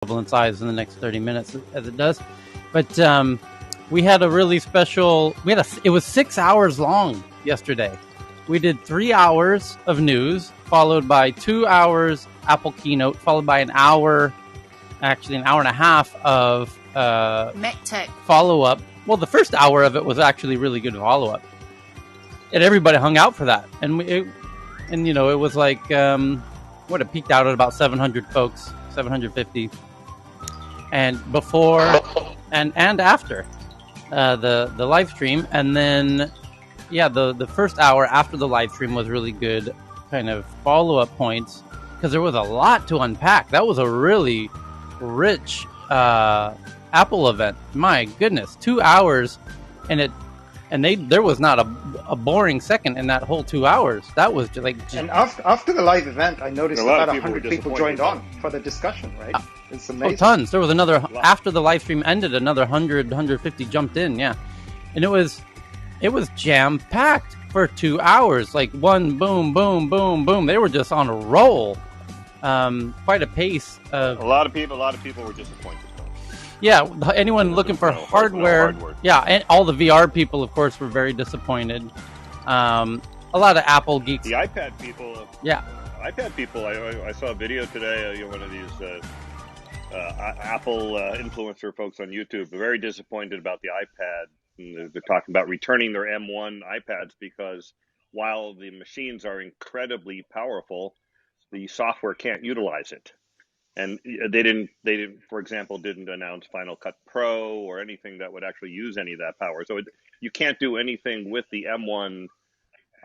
equivalent size in the next 30 minutes as it does. But we had a really special. It was 6 hours long yesterday. We did 3 hours of news, followed by 2 hours Apple keynote, followed by an hour and a half of MechTech follow up. Well, the first hour of it was actually really good follow up, and everybody hung out for that. And it was like it peaked out at about 700 folks, 750, and before and after the live stream, and then the first hour after the live stream was really good, kind of follow up points, because there was a lot to unpack. That was a really rich Apple event. My goodness, 2 hours, and there was not a boring second in that whole 2 hours. That was just like. And after the live event, I noticed about 100 people joined on for the discussion. Right? It's amazing. Oh, tons. There was another after the live stream ended. Another 150 jumped in. Yeah, and it was jam packed for 2 hours. Like one boom, boom, boom, boom. They were just on a roll. Quite a pace. A lot of people were disappointed. Yeah, anyone looking for hardware. Yeah, and all the VR people, of course, were very disappointed. A lot of Apple geeks. The iPad people. Yeah. iPad people. I saw a video today. One of these Apple influencer folks on YouTube. They're very disappointed about the iPad. And they're talking about returning their M1 iPads because while the machines are incredibly powerful, the software can't utilize it. And they didn't, for example, didn't announce Final Cut Pro or anything that would actually use any of that power. So you can't do anything with the M1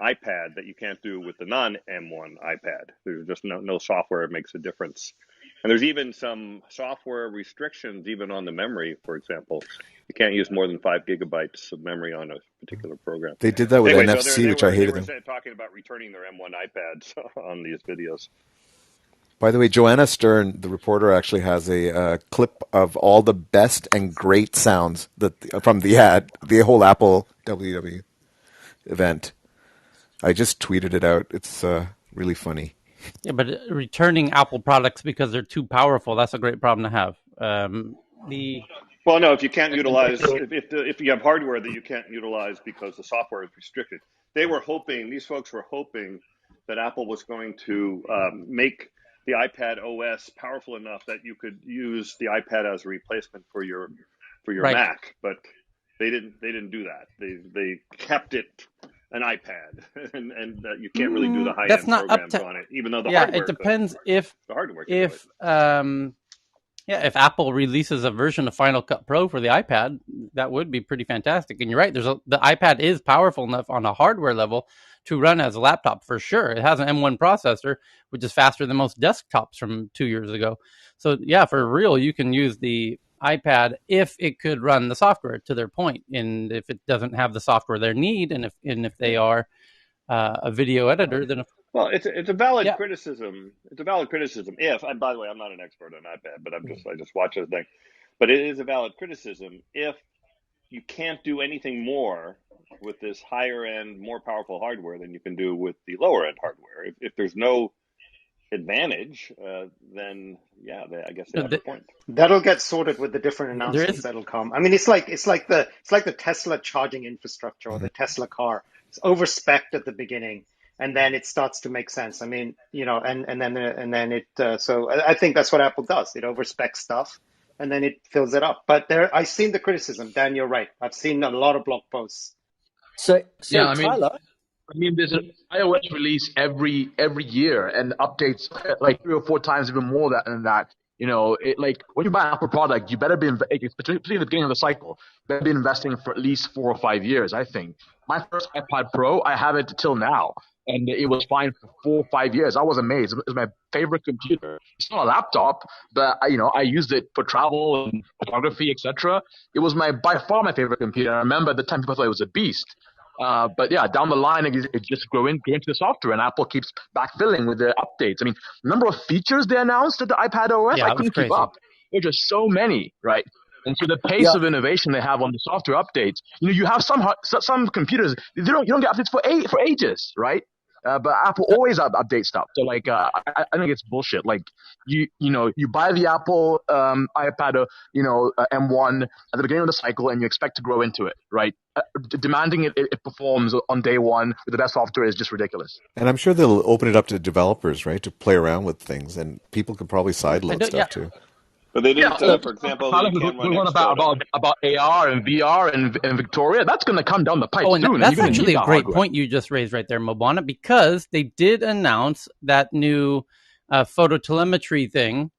iPad that you can't do with the non-M1 iPad. There's just no software that makes a difference. And there's even some software restrictions, even on the memory, for example. You can't use more than 5 gigabytes of memory on a particular program. They did that with NFC, which I hated. They were talking about returning their M1 iPads on these videos. By the way, Joanna Stern, the reporter, actually has a clip of all the best and great sounds from the whole Apple WW event. I just tweeted it out. It's really funny. Yeah, but returning Apple products because they're too powerful, that's a great problem to have. Well, no, if you can't utilize, if you have hardware that you can't utilize because the software is restricted. These folks were hoping that Apple was going to make the iPad OS powerful enough that you could use the iPad as a replacement for your right. Mac, but they didn't do that. They kept it an iPad, and you can't really do the high-end programs on it, even though the hardware. Yeah, it depends if the hardware. If Apple releases a version of Final Cut Pro for the iPad, that would be pretty fantastic. And you're right, the iPad is powerful enough on a hardware level to run as a laptop for sure. It has an M1 processor, which is faster than most desktops from 2 years ago. So yeah, for real, you can use the iPad if it could run the software, to their point. And if it doesn't have the software they need, and if they are a video editor, then well, it's a valid criticism. It's a valid criticism. And by the way, I'm not an expert on iPad, but I just watch the thing. But it is a valid criticism if you can't do anything more with this higher end, more powerful hardware than you can do with the lower end hardware. If there's no advantage, then I guess they have a point. That'll get sorted with the different announcements that'll come. I mean, it's like the Tesla charging infrastructure or the Tesla car. It's overspec'd at the beginning, and then it starts to make sense. I mean, and then it. So I think that's what Apple does. It overspecs stuff, and then it fills it up. But I've seen the criticism. Dan, you're right. I've seen a lot of blog posts. So yeah, Tyler. I mean, there's an iOS release every year and updates like 3 or 4 times, even more than that. When you buy an Apple product, you better be, particularly at the beginning of the cycle, better be investing for at least 4 or 5 years, I think. My first iPad Pro, I have it till now, and it was fine for 4 or 5 years. I was amazed. It was my favorite computer. It's not a laptop, but I used it for travel and photography, etc. It was by far my favorite computer. I remember at the time people thought it was a beast. But yeah, down the line, it just grew into the software, and Apple keeps backfilling with the updates. I mean, the number of features they announced at the iPad OS, I couldn't keep up. There's just so many, right? And so the pace of innovation they have on the software updates, you have some computers, you don't get updates for ages, right? But Apple always updates stuff. So like, I think it's bullshit. Like you buy the Apple iPad, M1 at the beginning of the cycle, and you expect to grow into it, right? Demanding it performs on day one with the best software is just ridiculous. And I'm sure they'll open it up to developers, right, to play around with things, and people can probably sideload stuff too. But they didn't, for example, you can't run Xcode about AR and VR and Victoria. That's going to come down the pipe soon. That's actually a great point you just raised right there, Mobana, because they did announce that new phototelemetry thing,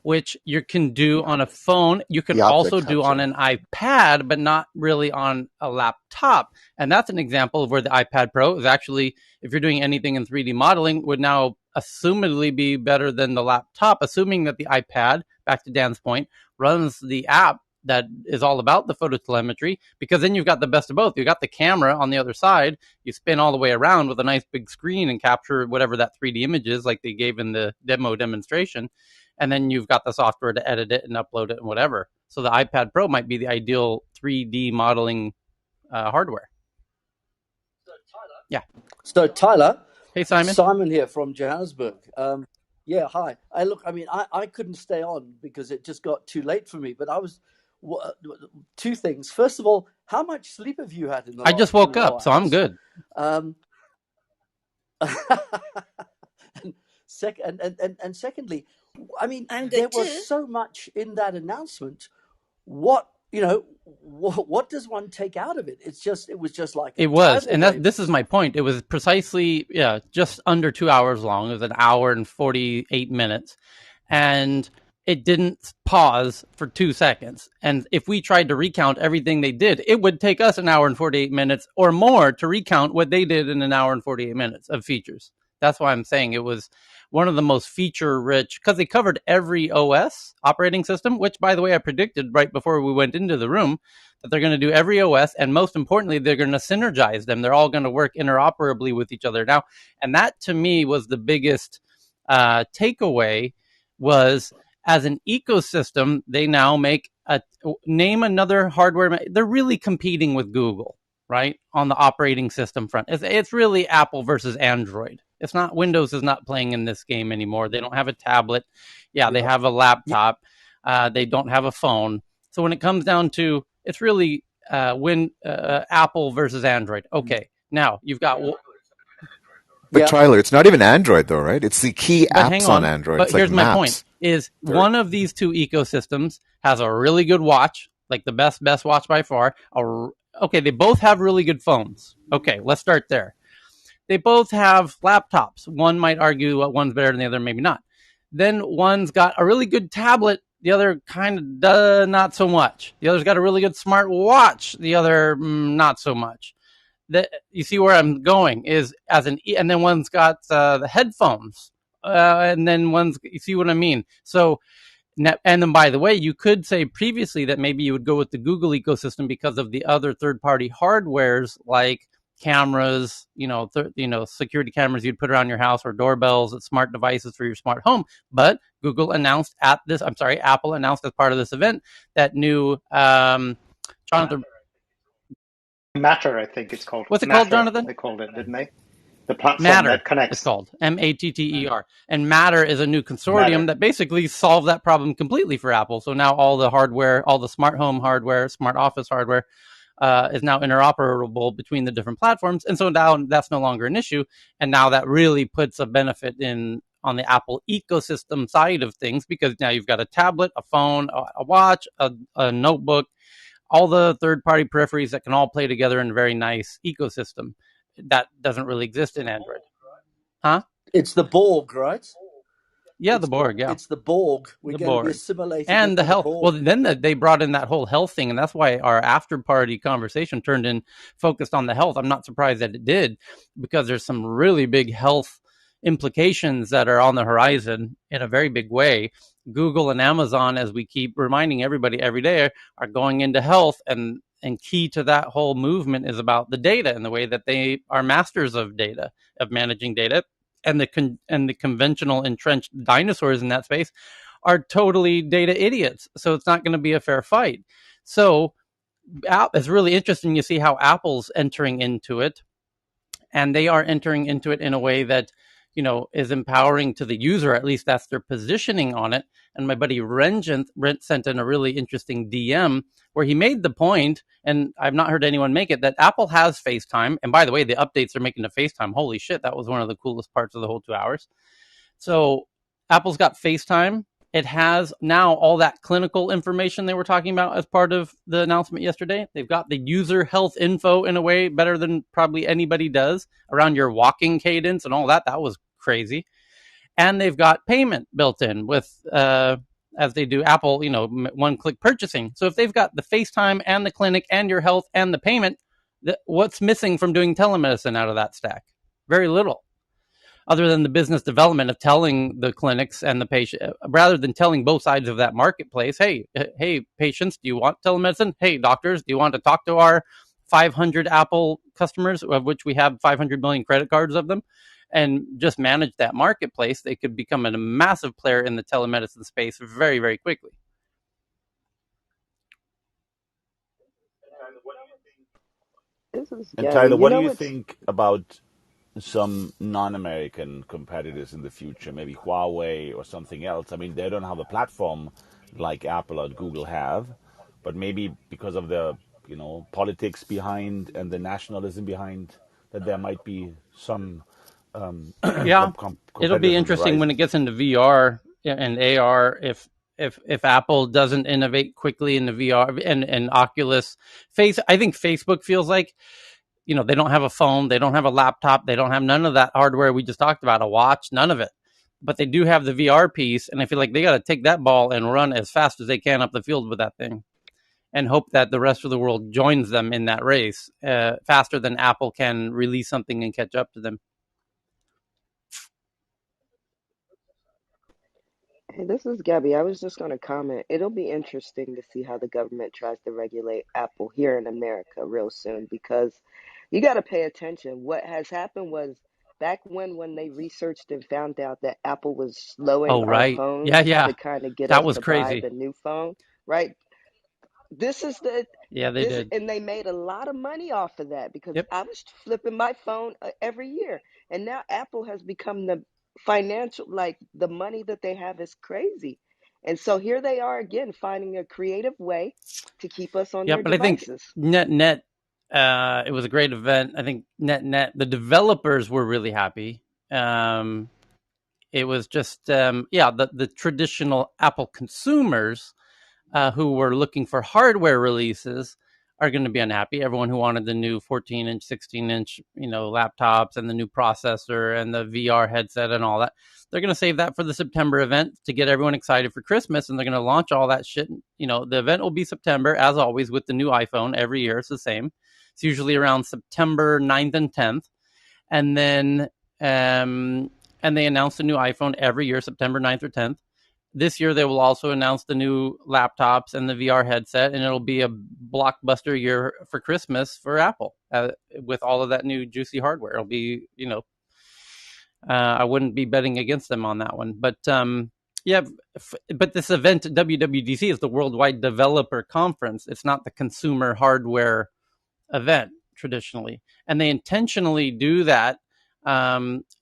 which you can do on a phone. You can also do on an iPad, but not really on a laptop. And that's an example of where the iPad Pro is actually, if you're doing anything in 3D modeling, would now assumedly be better than the laptop, assuming that the iPad, back to Dan's point, runs the app that is all about the phototelemetry, because then you've got the best of both. You've got the camera on the other side. You spin all the way around with a nice big screen and capture whatever that 3D image is, like they gave in the demonstration. And then you've got the software to edit it and upload it and whatever. So the iPad Pro might be the ideal 3D modeling hardware. Yeah. So Tyler. Hey, Simon. Simon here from Johannesburg. Yeah, hi. I couldn't stay on because it just got too late for me. But I was two things. First of all, how much sleep have you had in the last I just woke up, so I'm good. And secondly, I mean, there was so much in that announcement. What does one take out of it? It was just like it was, and this is my point. It was precisely just under 2 hours long. It was an hour and 48 minutes, and it didn't pause for 2 seconds. And if we tried to recount everything they did, it would take us an hour and 48 minutes or more to recount what they did in an hour and 48 minutes of features. That's why I'm saying it was one of the most feature-rich, because they covered every OS operating system, which, by the way, I predicted right before we went into the room, that they're going to do every OS, and most importantly, they're going to synergize them. They're all going to work interoperably with each other now. And that, to me, was the biggest takeaway, was as an ecosystem, they now name another hardware. They're really competing with Google, right, on the operating system front. It's really Apple versus Android. It's not, Windows is not playing in this game anymore. They don't have a tablet. Yeah, they have a laptop. They don't have a phone. So when it comes down to, it's really Apple versus Android. Okay, now you've got... But Tyler, it's not even Android though, right? It's the key apps on Android. But here's my point, is one of these two ecosystems has a really good watch, like the best watch by far. Okay, they both have really good phones. Okay, let's start there. They both have laptops. One might argue one's better than the other, maybe not. Then one's got a really good tablet. The other kind of not so much. The other's got a really good smart watch. The other not so much. You see where I'm going is and then one's got the headphones. And then you see what I mean? So, and then by the way, you could say previously that maybe you would go with the Google ecosystem because of the other third-party hardwares like cameras, security cameras you'd put around your house, or doorbells, smart devices for your smart home. But Apple announced as part of this event that new Jonathan. Matter, I think it's called. What's it called, Jonathan? They called it, didn't they? The platform Matter that connects. It's called Matter. And Matter is a new consortium that basically solved that problem completely for Apple. So now all the hardware, all the smart home hardware, smart office hardware, is now interoperable between the different platforms. And so now that's no longer an issue. And now that really puts a benefit on the Apple ecosystem side of things, because now you've got a tablet, a phone, a watch, a notebook, all the third-party peripheries that can all play together in a very nice ecosystem. That doesn't really exist in Android. Huh? It's the Borg, right? Yeah, the Borg, yeah. It's the Borg. We're going to be assimilated. And the health. Borg. Well, then they brought in that whole health thing, and that's why our after-party conversation focused on the health. I'm not surprised that it did, because there's some really big health implications that are on the horizon in a very big way. Google and Amazon, as we keep reminding everybody every day, are going into health, and key to that whole movement is about the data and the way that they are masters of data, of managing data. And the conventional entrenched dinosaurs in that space are totally data idiots. So it's not going to be a fair fight. So it's really interesting to see how Apple's entering into it. and they are entering into it in a way that, you know, is empowering to the user. At least that's their positioning on it. And my buddy Rent sent in a really interesting DM where he made the point, and I've not heard anyone make it, that Apple has FaceTime. And by the way, the updates are making the FaceTime. Holy shit, that was one of the coolest parts of the whole 2 hours. So Apple's got FaceTime. It has now all that clinical information they were talking about as part of the announcement yesterday. They've got the user health info in a way better than probably anybody does around your walking cadence and all that. That was crazy. And they've got payment built in with, as they do Apple, you know, one-click purchasing. So if they've got the FaceTime and the clinic and your health and the payment, what's missing from doing telemedicine out of that stack? Very little, other than the business development of telling the clinics and the patient, rather than telling both sides of that marketplace, hey, patients, do you want telemedicine? Hey, doctors, do you want to talk to our 500 Apple customers, of which we have 500 million credit cards of them, and just manage that marketplace? They could become a massive player in the telemedicine space very, very quickly. And Tyler, what do you think about some non-American competitors in the future, maybe Huawei or something else? I mean, they don't have a platform like Apple or Google have, but maybe because of the, you know, politics behind and the nationalism behind, that there might be some yeah, it'll be interesting when it gets into VR and AR if Apple doesn't innovate quickly in the VR and Oculus face. I think Facebook feels like, you know, they don't have a phone, they don't have a laptop, they don't have none of that hardware we just talked about, a watch, none of it. But they do have the VR piece, and I feel like they got to take that ball and run as fast as they can up the field with that thing, and hope that the rest of the world joins them in that race faster than Apple can release something and catch up to them. Hey, this is Gabby. I was just going to comment. It'll be interesting to see how the government tries to regulate Apple here in America real soon, because you got to pay attention. What has happened was back when they researched and found out that Apple was slowing our phones to kind of get that us was to crazy. buy the new phone, right? This is the they did, and they made a lot of money off of that, because I was flipping my phone every year, and now Apple has become the financial, like the money that they have is crazy, and so here they are again finding a creative way to keep us on their devices. I think net it was a great event. I think net the developers were really happy. It was just the traditional Apple consumers who were looking for hardware releases are going to be unhappy. Everyone who wanted the new 14-inch, 16-inch, you know, laptops and the new processor and the VR headset and all that, they're going to save that for the September event to get everyone excited for Christmas, and they're going to launch all that shit. You know, the event will be September, as always, with the new iPhone. Every year it's the same. It's usually around September 9th and 10th. And then and they announce the new iPhone every year, September 9th or 10th. This year, they will also announce the new laptops and the VR headset, and it'll be a blockbuster year for Christmas for Apple with all of that new juicy hardware. It'll be, you know, I wouldn't be betting against them on that one. But but this event, WWDC, is the Worldwide Developer Conference. It's not the consumer hardware event traditionally, and they intentionally do that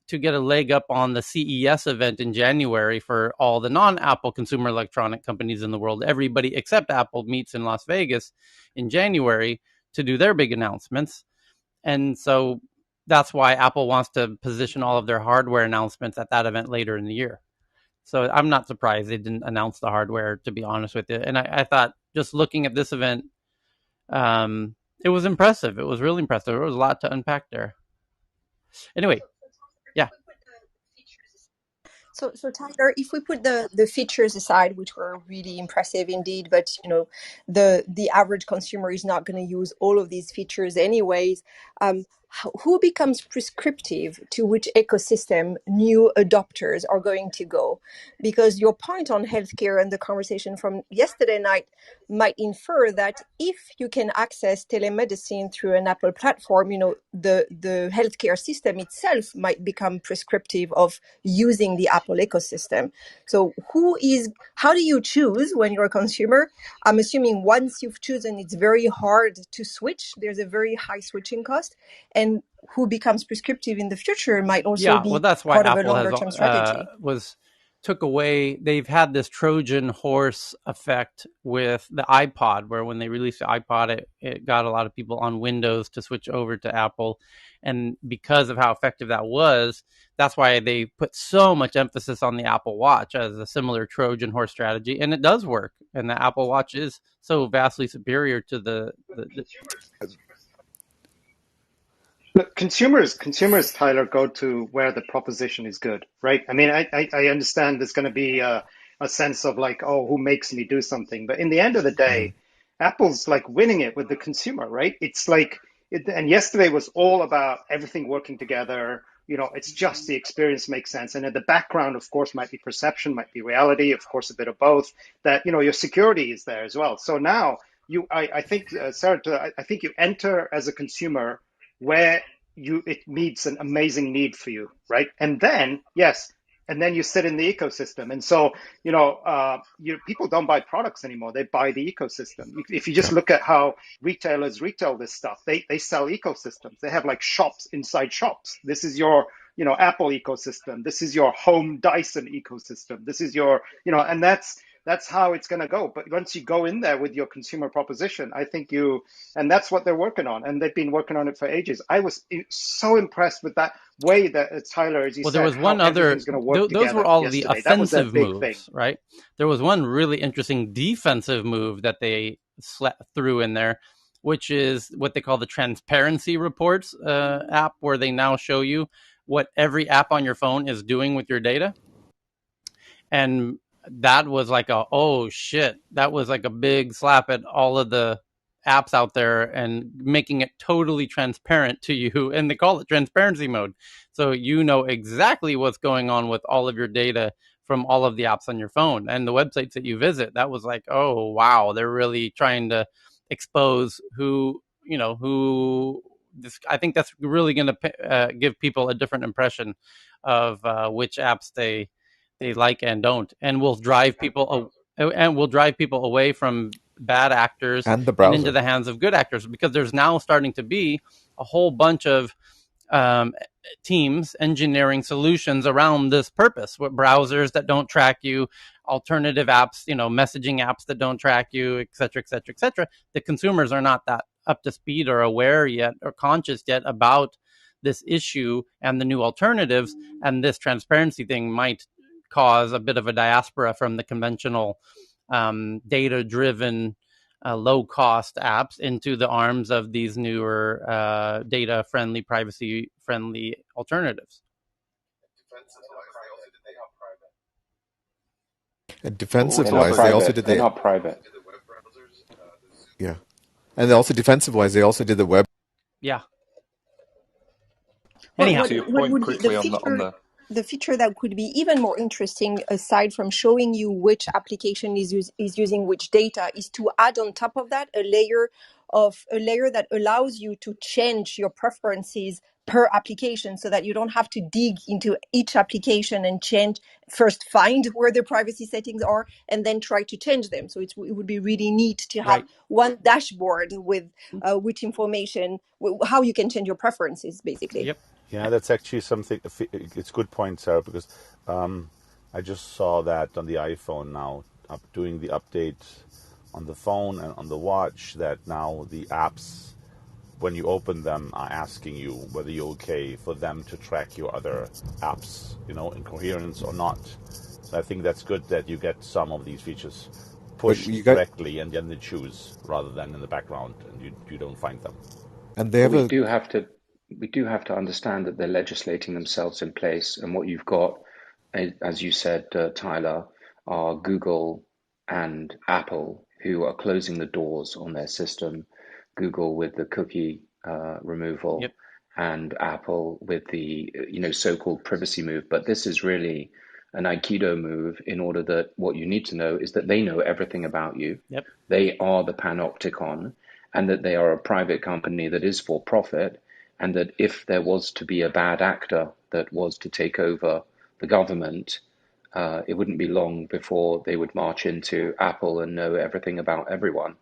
to get a leg up on the CES event in January for all the non-Apple consumer electronic companies in the world. Everybody except Apple meets in Las Vegas in January to do their big announcements. And so that's why Apple wants to position all of their hardware announcements at that event later in the year. So I'm not surprised they didn't announce the hardware, to be honest with you. And I thought, just looking at this event, it was impressive. It was really impressive. There was a lot to unpack there. Anyway, yeah. So Tyler, if we put the features aside, which were really impressive indeed, but you know, the average consumer is not going to use all of these features anyways. Who becomes prescriptive to which ecosystem new adopters are going to go? Because your point on healthcare and the conversation from yesterday night might infer that if you can access telemedicine through an Apple platform, you know, the healthcare system itself might become prescriptive of using the Apple ecosystem. So how do you choose when you're a consumer? I'm assuming once you've chosen, it's very hard to switch. There's a very high switching cost. then who becomes prescriptive in the future might also Yeah, well, be that's why part of a Apple has longer term strategy. took away. They've had this Trojan horse effect with the iPod, where when they released the iPod, it got a lot of people on Windows to switch over to Apple, and because of how effective that was, that's why they put so much emphasis on the Apple Watch as a similar Trojan horse strategy, and it does work. And the Apple Watch is so vastly superior to the Look, consumers, Tyler, go to where the proposition is good, right? I mean, I understand there's going to be a sense of like, oh, who makes me do something? But in the end of the day, Apple's like winning it with the consumer, right? It's like, and yesterday was all about everything working together. You know, it's just the experience makes sense. And in the background, of course, might be perception, might be reality, of course, a bit of both. That, you know, your security is there as well. So now I think, Sarah, I think you enter as a consumer where it meets an amazing need for you, right? And then yes, and then you sit in the ecosystem. And so people don't buy products anymore; they buy the ecosystem. If you just look at how retailers retail this stuff, they sell ecosystems. They have like shops inside shops. This is your Apple ecosystem. This is your home Dyson ecosystem. This is your and that's how it's going to go. But once you go in there with your consumer proposition, I think and that's what they're working on. And they've been working on it for ages. I was so impressed with that way that Tyler, as you said, there was one how other. everything's going to work Those together were all yesterday. the That was their offensive big moves, thing. right? There was one really interesting defensive move that they threw in there, which is what they call the transparency reports app, where they now show you what every app on your phone is doing with your data. And that was like oh shit, that was like a big slap at all of the apps out there and making it totally transparent to you. And they call it transparency mode. So you know exactly what's going on with all of your data from all of the apps on your phone and the websites that you visit. That was like, oh, wow, they're really trying to expose who I think that's really going to give people a different impression of which apps they like and don't, and will drive people away from bad actors And the and into browser. the hands of good actors, because there's now starting to be a whole bunch of um, teams engineering solutions around this purpose, with browsers that don't track you, alternative apps, messaging apps that don't track you, et cetera, et cetera, et cetera. The consumers are not that up to speed or aware yet or conscious yet about this issue and the new alternatives, and this transparency thing might cause a bit of a diaspora from the conventional data-driven low-cost apps into the arms of these newer data-friendly, privacy-friendly alternatives. And defensive-wise, they also did They're not private. Yeah, and also defensive-wise, they also did the web. Yeah. Well, Anyhow, To your what point would be the quickly on feature? the The feature that could be even more interesting, aside from showing you which application is using which data, is to add on top of that a layer that allows you to change your preferences per application, so that you don't have to dig into each application and find where the privacy settings are and then try to change them. So it would be really neat to have one dashboard with which information, how you can change your preferences, basically. Yep. Yeah, that's actually something. It's a good point, Sarah, because I just saw that on the iPhone now, doing the update on the phone and on the watch, that now the apps, when you open them, are asking you whether you're okay for them to track your other apps, in coherence or not. So I think that's good that you get some of these features pushed directly and then they choose, rather than in the background and you don't find them. And they have we do have to understand that they're legislating themselves in place, and what you've got, as you said, Tyler, are Google and Apple, who are closing the doors on their system. Google with the cookie removal, and Apple with the so-called privacy move. But this is really an Aikido move, in order that what you need to know is that they know everything about you. Yep. They are the panopticon, and that they are a private company that is for profit, and that if there was to be a bad actor that was to take over the government, it wouldn't be long before they would march into Apple and know everything about everyone.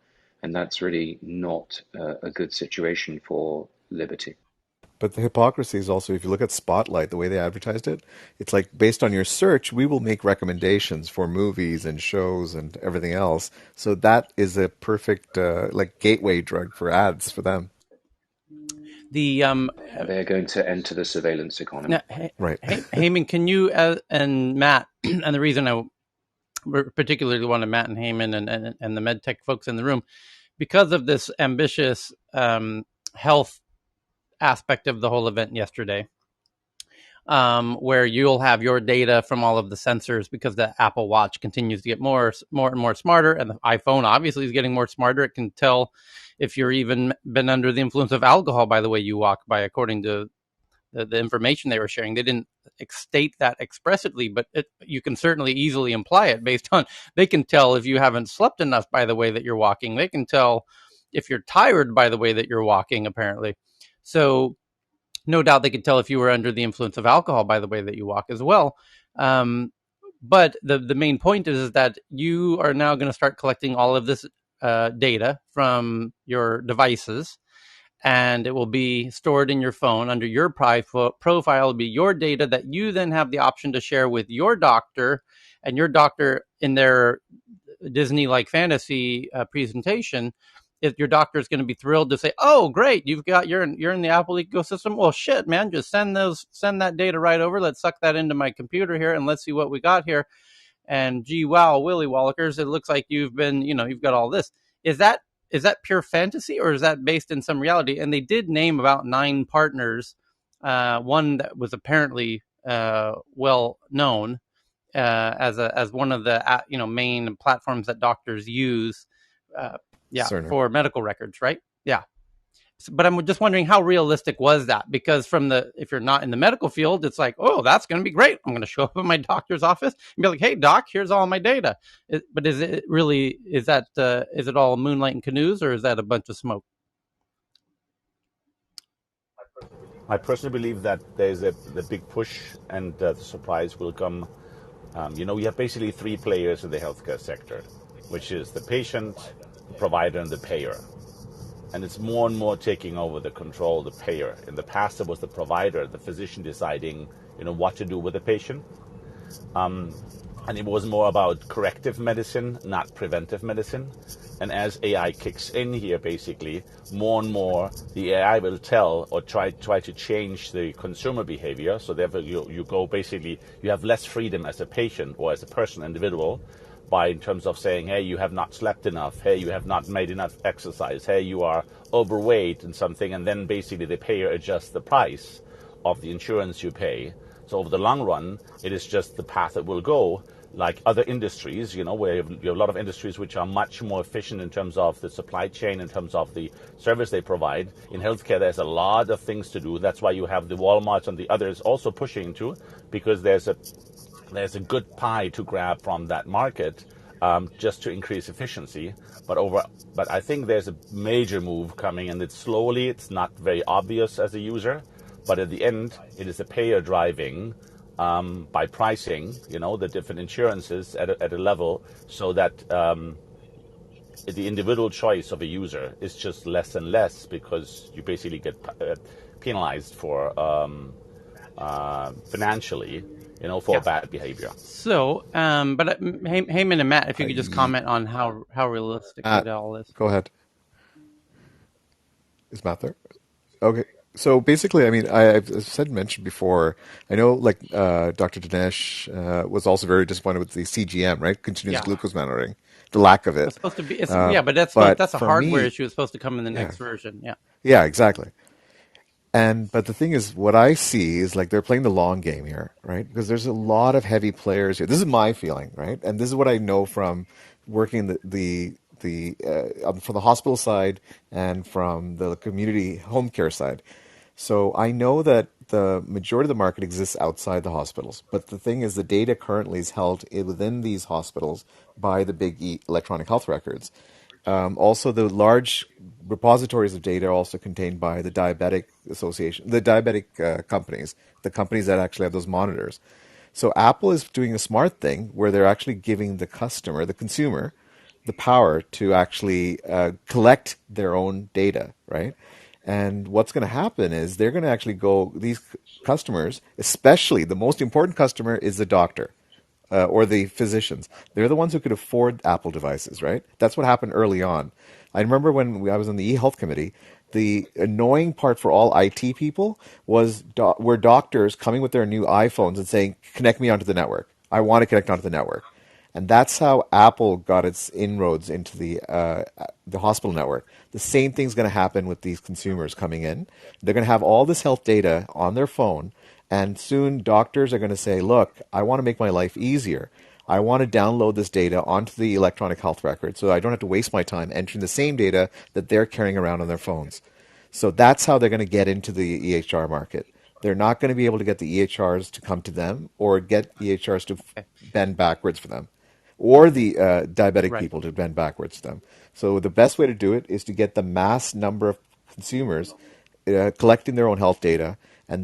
And that's really not a good situation for liberty. But the hypocrisy is also, if you look at Spotlight, the way they advertised it, it's like based on your search, we will make recommendations for movies and shows and everything else. So that is a perfect like gateway drug for ads for them. The They're going to enter the surveillance economy. Right. Heyman, can you and Matt, and the reason I particularly wanted Matt and Heyman and the medtech folks in the room, because of this ambitious health aspect of the whole event yesterday, where you'll have your data from all of the sensors, because the Apple Watch continues to get more and more smarter, and the iPhone obviously is getting more smarter. It can tell if you're even been under the influence of alcohol by the way you walk by, according to the information they were sharing. They didn't state that expressly, but you can certainly easily imply it based on, they can tell if you haven't slept enough by the way that you're walking. They can tell if you're tired by the way that you're walking, apparently. So no doubt they could tell if you were under the influence of alcohol by the way that you walk as well. But the main point is that you are now going to start collecting all of this data from your devices, and it will be stored in your phone under your profile. Will be your data that you then have the option to share with your doctor, and your doctor, in their Disney-like fantasy presentation, if your doctor is going to be thrilled to say, "Oh, great, you're in the Apple ecosystem. Well, shit, man, just send that data right over. Let's suck that into my computer here, and let's see what we got here. And gee, wow, Willy Wallachers, it looks like you've got all this." Is that pure fantasy, or is that based in some reality? And they did name about 9 partners. One that was apparently well known as one of the main platforms that doctors use. Cerner. For medical records, right? Yeah. But I'm just wondering, how realistic was that? Because if you're not in the medical field, it's like, oh, that's going to be great. I'm going to show up at my doctor's office and be like, hey, doc, here's all my data. But is it all moonlight and canoes, or is that a bunch of smoke? I personally believe that there's the big push, and the surprise will come. We have basically 3 players in the healthcare sector, which is the patient, the provider, and the payer. And it's more and more taking over the control of the payer. In the past, it was the provider, the physician, deciding, what to do with the patient. And it was more about corrective medicine, not preventive medicine. And as AI kicks in here, basically, more and more the AI will tell or try to change the consumer behavior. So therefore, you have less freedom as a patient or as a person, individual, in terms of saying, hey, you have not slept enough, hey, you have not made enough exercise, hey, you are overweight and something, and then basically the payer adjusts the price of the insurance you pay. So over the long run, it is just the path it will go. Like other industries, where you have a lot of industries which are much more efficient in terms of the supply chain, in terms of the service they provide. In healthcare, there's a lot of things to do. That's why you have the Walmarts and the others also pushing to, because there's a good pie to grab from that market, just to increase efficiency. But I think there's a major move coming, and it's not very obvious as a user, but at the end, it is a payer driving by pricing, the different insurances at a level, so that the individual choice of a user is just less and less, because you basically get penalized for financially, for bad behavior. So, but Heyman and Matt, if you could just comment on how realistic it all is. Go ahead. Is Matt there? Okay. So basically, I mean, I've mentioned before, I know like Dr. Dinesh was also very disappointed with the CGM, right? Continuous glucose monitoring, the lack of it. It's supposed to be, but that's a hardware issue. It's supposed to come in the next version. Yeah. Yeah, exactly. But the thing is, what I see is like they're playing the long game here, right? Because there's a lot of heavy players here. This is my feeling, right? And this is what I know from working from the hospital side and from the community home care side. So I know that the majority of the market exists outside the hospitals. But the thing is, the data currently is held within these hospitals by the big electronic health records. Also, the large repositories of data are also contained by the Diabetic Association, the diabetic companies, the companies that actually have those monitors. So Apple is doing a smart thing where they're actually giving the customer, the consumer, the power to actually collect their own data, right? And what's going to happen is they're going to actually go, these customers, especially the most important customer is the doctor or the physicians. They're the ones who could afford Apple devices, right? That's what happened early on. I remember when I was on the e-health committee, the annoying part for all IT people was were doctors coming with their new iPhones and saying, connect me onto the network. I want to connect onto the network. And that's how Apple got its inroads into the hospital network. The same thing's going to happen with these consumers coming in. They're going to have all this health data on their phone, and soon doctors are going to say, look, I want to make my life easier. I want to download this data onto the electronic health record so I don't have to waste my time entering the same data that they're carrying around on their phones. So that's how they're going to get into the EHR market. They're not going to be able to get the EHRs to come to them or get EHRs to bend backwards for them or the diabetic Right. people to bend backwards to them. So the best way to do it is to get the mass number of consumers collecting their own health data